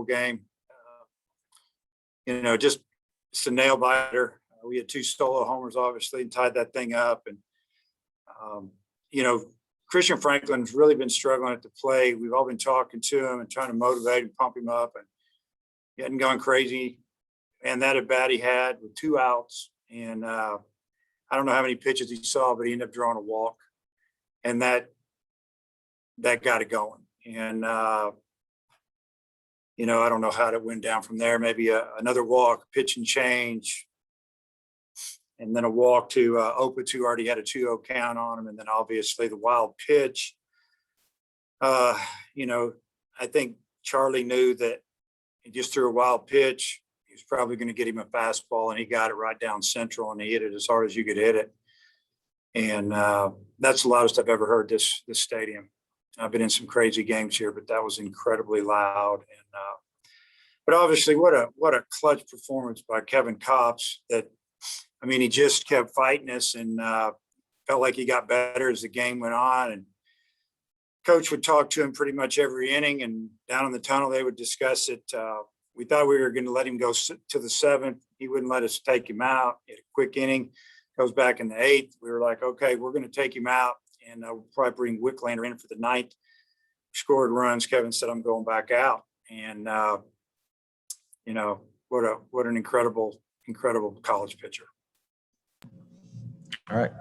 game. Just it's a nail biter. We had 2 solo homers, obviously, and tied that thing up. And Christian Franklin's really been struggling at the plate. We've all been talking to him and trying to motivate and pump him up, and he hadn't gone crazy. And that at bat he had with 2 outs, and I don't know how many pitches he saw, but he ended up drawing a walk, and that got it going. And I don't know how it went down from there. Maybe another walk, pitch and change, and then a walk to Opitz, who already had a 2-0 count on him, and then obviously the wild pitch. I think Charlie knew that he just threw a wild pitch. He was probably going to get him a fastball, and he got it right down central, and he hit it as hard as you could hit it. And that's the loudest I've ever heard this stadium. I've been in some crazy games here, but that was incredibly loud. And but obviously, what a clutch performance by Kevin Kopps. He just kept fighting us, and felt like he got better as the game went on. And coach would talk to him pretty much every inning, and down in the tunnel they would discuss it. We thought we were going to let him go to the 7th. He wouldn't let us take him out. He had a quick inning, goes back in the 8th. We were like, okay, we're going to take him out, and we'll probably bring Wicklander in for the 9th. Scored runs. Kevin said, I'm going back out. And, what an incredible college pitcher. All right.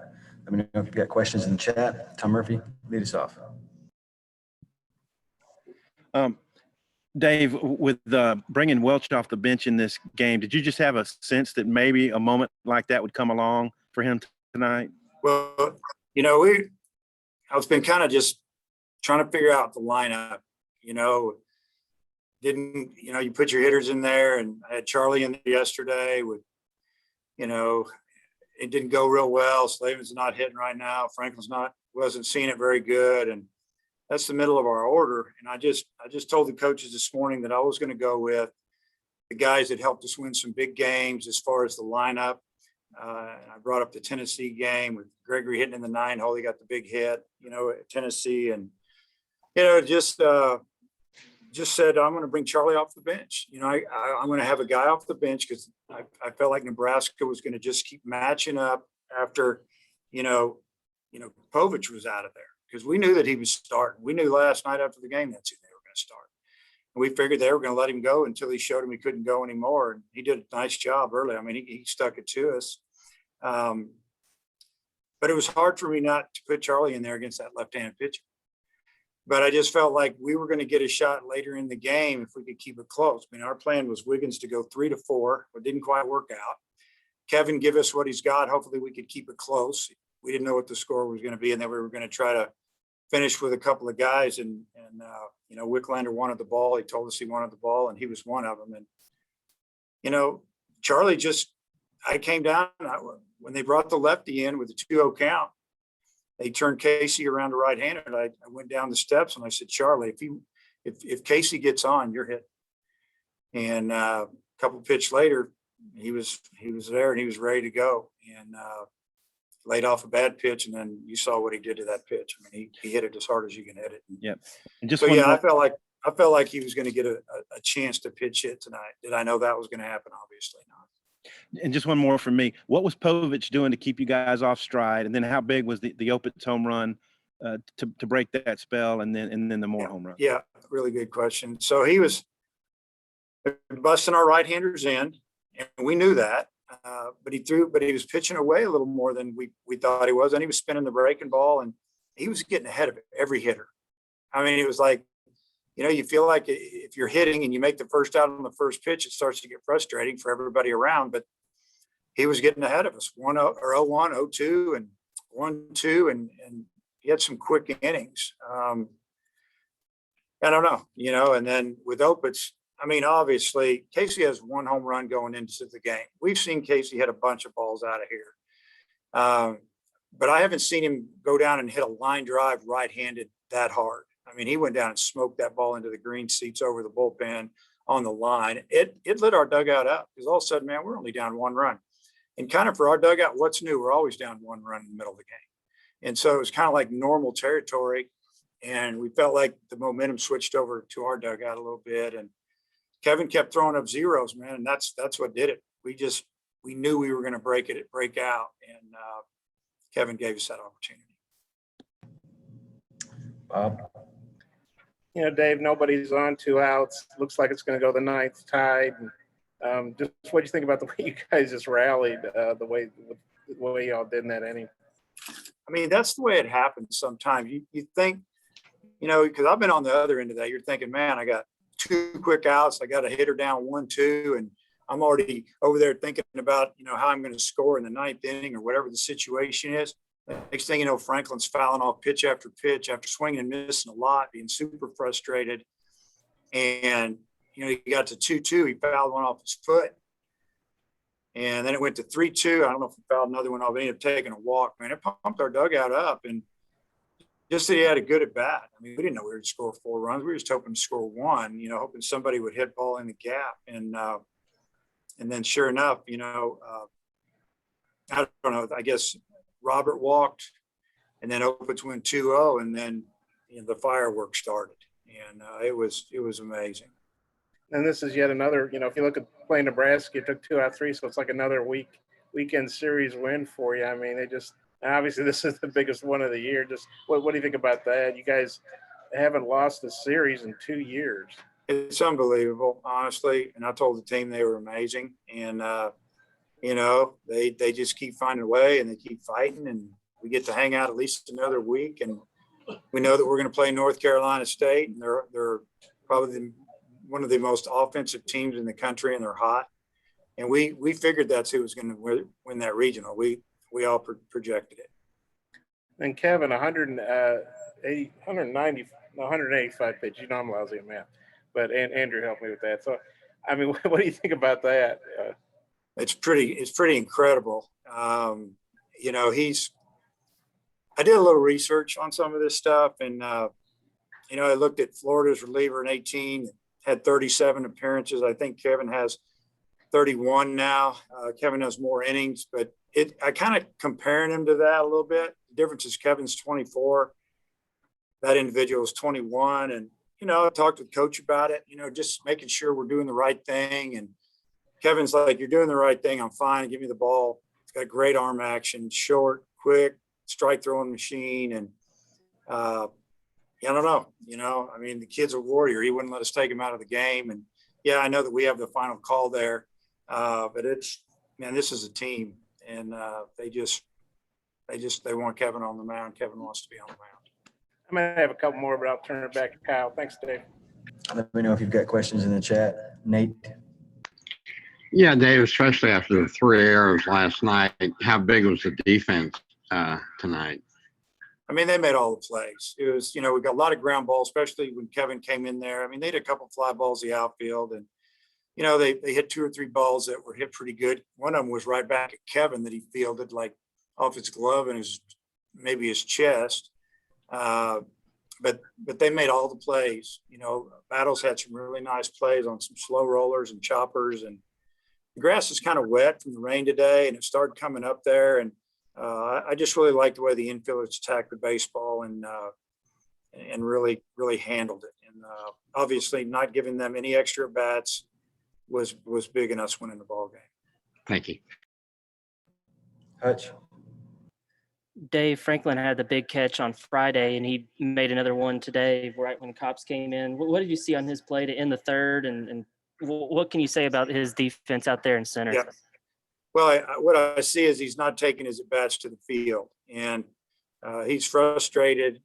Let me know if you've got questions in the chat. Tom Murphy, lead us off. Dave, with bringing Welch off the bench in this game, did you just have a sense that maybe a moment like that would come along for him tonight? Well, I've been kind of just trying to figure out the lineup. You put your hitters in there, and I had Charlie in there yesterday with, it didn't go real well. Slavin's not hitting right now. Franklin's wasn't seeing it very good. And that's the middle of our order. And I just told the coaches this morning that I was going to go with the guys that helped us win some big games as far as the lineup. I brought up the Tennessee game with Gregory hitting in the 9 hole. He got the big hit, at Tennessee. And, just said, I'm going to bring Charlie off the bench. I'm going to have a guy off the bench because I felt like Nebraska was going to just keep matching up after, Povich was out of there, because we knew that he was starting. We knew last night after the game that's who they were going to start. And we figured they were going to let him go until he showed him he couldn't go anymore. And he did a nice job early. He stuck it to us. But it was hard for me not to put Charlie in there against that left-handed pitcher. But I just felt like we were going to get a shot later in the game if we could keep it close. Our plan was Wiggins to go 3-4, but didn't quite work out. Kevin give us what he's got. Hopefully we could keep it close. We didn't know what the score was going to be, and then we were going to try to finish with a couple of guys. And Wicklander wanted the ball. He told us he wanted the ball, and he was one of them. And, Charlie I came down when they brought the lefty in with the 2-0 count. They turned Casey around to right-handed. I went down the steps and I said, Charlie, if Casey gets on, you're hit. And a couple of pitches later, he was there and he was ready to go, and laid off a bad pitch. And then you saw what he did to that pitch. He hit it as hard as you can hit it. Yep. And I felt like he was going to get a chance to pitch hit tonight. Did I know that was going to happen? Obviously not. And just one more from me. What was Povich doing to keep you guys off stride? And then how big was the Opitz home run to break that spell, and then the more home run? Yeah, really good question. So he was busting our right-handers in, and we knew that. But he was pitching away a little more than we thought he was, and he was spinning the breaking ball, and he was getting ahead of every hitter. It was like, you feel like if you're hitting and you make the first out on the first pitch, it starts to get frustrating for everybody around. But he was getting ahead of us, 1-0 or 0-1, 0-2, and 1-2, and he had some quick innings. I don't know, and then with Opitz, obviously Casey has 1 home run going into the game. We've seen Casey hit a bunch of balls out of here, but I haven't seen him go down and hit a line drive right-handed that hard. He went down and smoked that ball into the green seats over the bullpen on the line. It lit our dugout up, because all of a sudden, man, we're only down 1 run. And kind of for our dugout, what's new? We're always down 1 run in the middle of the game. And so it was kind of like normal territory. And we felt like the momentum switched over to our dugout a little bit. And Kevin kept throwing up zeros, man, and that's what did it. We knew we were going to break out, and Kevin gave us that opportunity. Bob? Dave, nobody's on, 2 outs. Looks like it's going to go the ninth, tied. And, just what do you think about the way you guys just rallied, the way y'all did in that inning? I mean, that's the way it happens sometimes. You think, because I've been on the other end of that. You're thinking, man, I got 2 quick outs. I got a hitter down 1-2, and I'm already over there thinking about, how I'm going to score in the ninth inning or whatever the situation is. Next thing you know, Franklin's fouling off pitch after swinging and missing a lot, being super frustrated. And, he got to 2-2. He fouled one off his foot. And then it went to 3-2. I don't know if he fouled another one off. He ended up taking a walk. Man, it pumped our dugout up. And just that he had a good at bat. I mean, we didn't know we were going to score 4 runs. We were just hoping to score 1, hoping somebody would hit ball in the gap. And then sure enough, I don't know, I guess Robert walked, and then Opitz went 2-0, and then the fireworks started. And it was amazing. And this is yet another, if you look at playing Nebraska, you took 2 out of 3, so it's like another weekend series win for you. I mean, obviously this is the biggest one of the year. Just what do you think about that? You guys haven't lost a series in 2 years. It's unbelievable, honestly. And I told the team they were amazing. And, they just keep finding a way, and they keep fighting, and we get to hang out at least another week. And we know that we're going to play North Carolina State, and they're probably one of the most offensive teams in the country, and they're hot. And we figured that's who was going to win that regional. We all projected it. And Kevin, 185 pitches. I'm lousy at math, but Andrew helped me with that. So, I mean, what do you think about that? It's pretty incredible. I did a little research on some of this stuff, and I looked at Florida's reliever in 18, had 37 appearances. I think Kevin has 31 now. Kevin has more innings, but I kind of comparing him to that a little bit. The difference is Kevin's 24. That individual is 21. And, I talked with coach about it, just making sure we're doing the right thing. And Kevin's like, you're doing the right thing. I'm fine. Give me the ball. It's got great arm action, short, quick, strike throwing machine. And I don't know, I mean, the kid's a warrior. He wouldn't let us take him out of the game. And yeah, I know that we have the final call there. But this is a team, and they want Kevin on the mound. Kevin wants to be on the mound. I might have a couple more, but I'll turn it back to Kyle. Thanks, Dave. Let me know if you've got questions in the chat. Nate? Yeah, Dave, especially after the 3 errors last night, how big was the defense tonight? I mean, they made all the plays. It was, we got a lot of ground balls, especially when Kevin came in there. I mean, they had a couple fly balls the outfield, and they hit 2 or 3 balls that were hit pretty good. One of them was right back at Kevin that he fielded like off his glove and maybe his chest. But they made all the plays. Battles had some really nice plays on some slow rollers and choppers, and the grass is kind of wet from the rain today, and it started coming up there. And I just really liked the way the infielders attacked the baseball and really, really handled it. And obviously not giving them any extra bats was big in us winning the ball game. Thank you. Hutch? Dave, Franklin had the big catch on Friday, and he made another one today right when Cops came in. What did you see on his play to end the third, and what can you say about his defense out there in center? Yeah. Well, what I see is he's not taking his at-bats to the field, and he's frustrated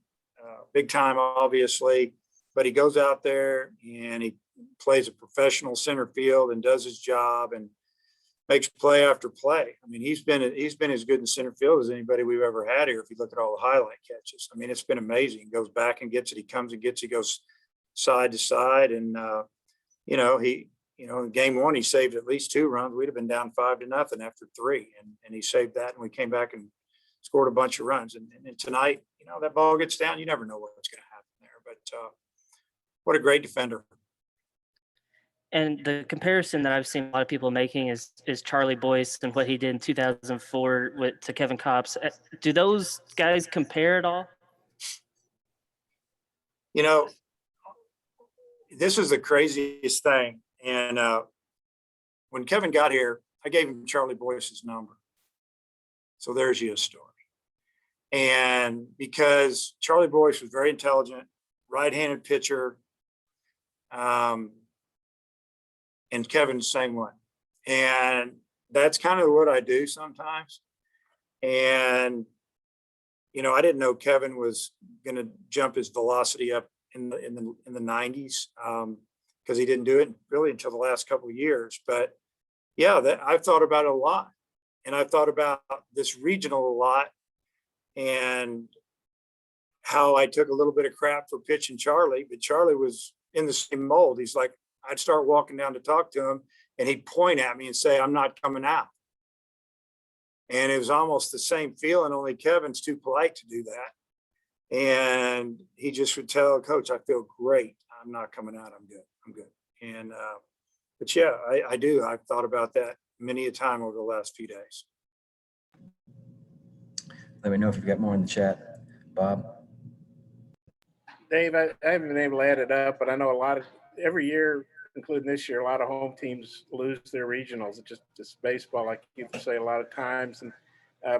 big time, obviously, but he goes out there and he plays a professional center field and does his job and makes play after play. I mean, he's been as good in center field as anybody we've ever had here. If you look at all the highlight catches, I mean, it's been amazing. He goes back and gets it. He comes and gets it. He goes side to side, and in game 1, he saved at least 2 runs. We'd have been down 5-0 after 3, and he saved that, and we came back and scored a bunch of runs. And tonight, that ball gets down. You never know what's going to happen there. But what a great defender. And the comparison that I've seen a lot of people making is Charlie Boyce and what he did in 2004 to Kevin Kopps. Do those guys compare at all? This is the craziest thing. And when Kevin got here, I gave him Charlie Boyce's number. So there's you a story. And because Charlie Boyce was very intelligent, right-handed pitcher, and Kevin's the same way. And that's kind of what I do sometimes. And, you know, I didn't know Kevin was going to jump his velocity up in the 90s because he didn't do it really until the last couple of years. But yeah, I've thought about it a lot, and I've thought about this regional a lot, and how I took a little bit of crap for pitching Charlie, but Charlie was in the same mold. He's like, I'd start walking down to talk to him, and he'd point at me and say, I'm not coming out. And it was almost the same feeling, only Kevin's too polite to do that. And he just would tell Coach, I feel great. I'm not coming out. I'm good. I'm good. And, but yeah, I do. I've thought about that many a time over the last few days. Let me know if you've got more in the chat, Bob. Dave, I haven't been able to add it up, but I know every year, including this year, a lot of home teams lose their regionals. It's just baseball, like you say, a lot of times. And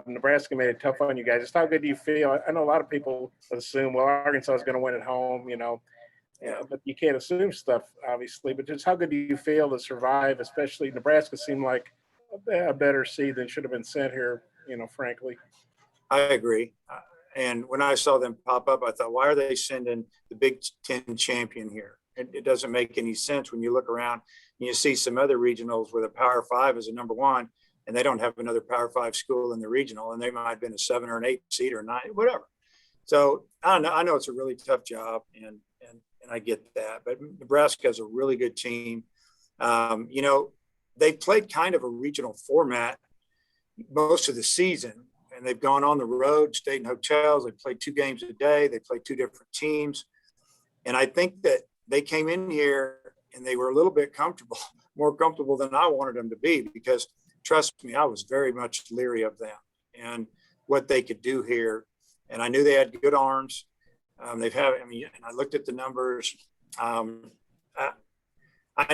Nebraska made it tough on you guys. Just how good do you feel? I know a lot of people assume, well, Arkansas is going to win at home, you know. Yeah, but you can't assume stuff, obviously. But just how good do you feel to survive? Especially Nebraska seemed like a better seed than should have been sent here, you know, frankly. I agree. And when I saw them pop up, I thought, why are they sending the Big Ten champion here? It doesn't make any sense when you look around and you see some other regionals where the Power Five is a number one, and they don't have another Power Five school in the regional, and they might have been a 7 or an 8 seed or 9, whatever. So I don't know. I know it's a really tough job, and I get that. But Nebraska has a really good team. You know, they played kind of a regional format most of the season, and they've gone on the road, stayed in hotels. They played 2 games a day. They played 2 different teams. And I think that they came in here and they were a little bit comfortable, more comfortable than I wanted them to be, because trust me, I was very much leery of them and what they could do here. And I knew they had good arms. And I looked at the numbers. I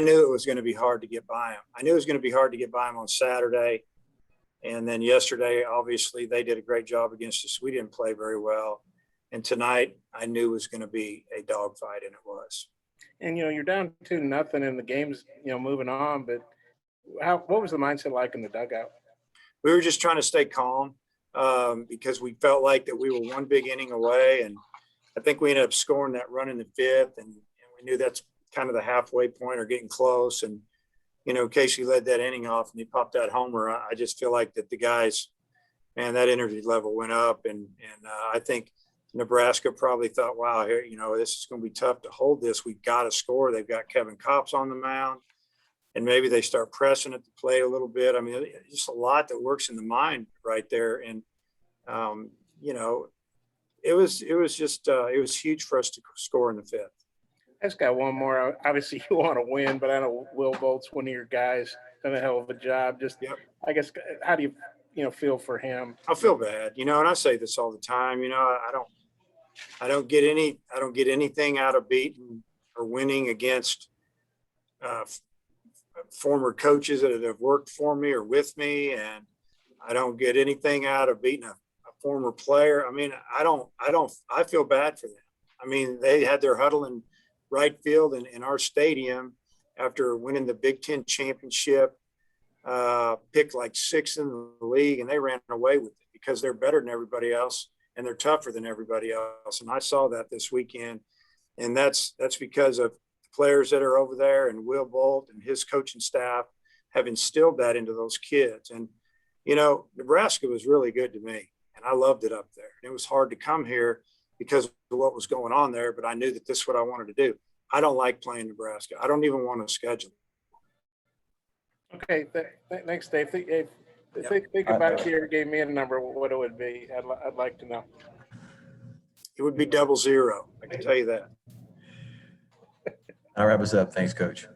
knew it was going to be hard to get by them. I knew it was going to be hard to get by them on Saturday. And then yesterday, obviously, they did a great job against us. We didn't play very well. And tonight, I knew it was going to be a dogfight, and it was. And, you know, you're down 2-0 and the game's, you know, moving on. But what was the mindset like in the dugout? We were just trying to stay calm because we felt like that we were 1 big inning away. And I think we ended up scoring that run in the 5th. And we knew that's kind of the halfway point or getting close. And, you know, Casey led that inning off and he popped that homer. I just feel like that the guys, man, that energy level went up. And I think Nebraska probably thought, wow, here, you know, this is going to be tough to hold this. We've got to score. They've got Kevin Kopps on the mound. And maybe they start pressing at the plate a little bit. I mean, just a lot that works in the mind right there. And, you know, it was huge for us to score in the 5th. I just got one more. Obviously, you want to win, but I know Will Bolt's one of your guys, done a hell of a job. Just, Yep. I guess, how do you feel for him? I feel bad, you know, and I say this all the time. You know, I don't get anything out of beating or winning against former coaches that have worked for me or with me, and I don't get anything out of beating a former player. I mean, I feel bad for them. I mean, they had their huddle in right field in our stadium after winning the Big Ten championship, picked like 6th in the league, and they ran away with it because they're better than everybody else and they're tougher than everybody else. And I saw that this weekend, and that's because of the players that are over there, and Will Bolt and his coaching staff have instilled that into those kids. And, you know, Nebraska was really good to me, and I loved it up there. And it was hard to come here because of what was going on there, but I knew that this is what I wanted to do. I don't like playing Nebraska. I don't even want to schedule. Okay, thanks, Dave. Think about it. If you ever gave me a number, what it would be. I'd like to know. It would be 00. I can tell you that. I'll wrap us up. Thanks, Coach.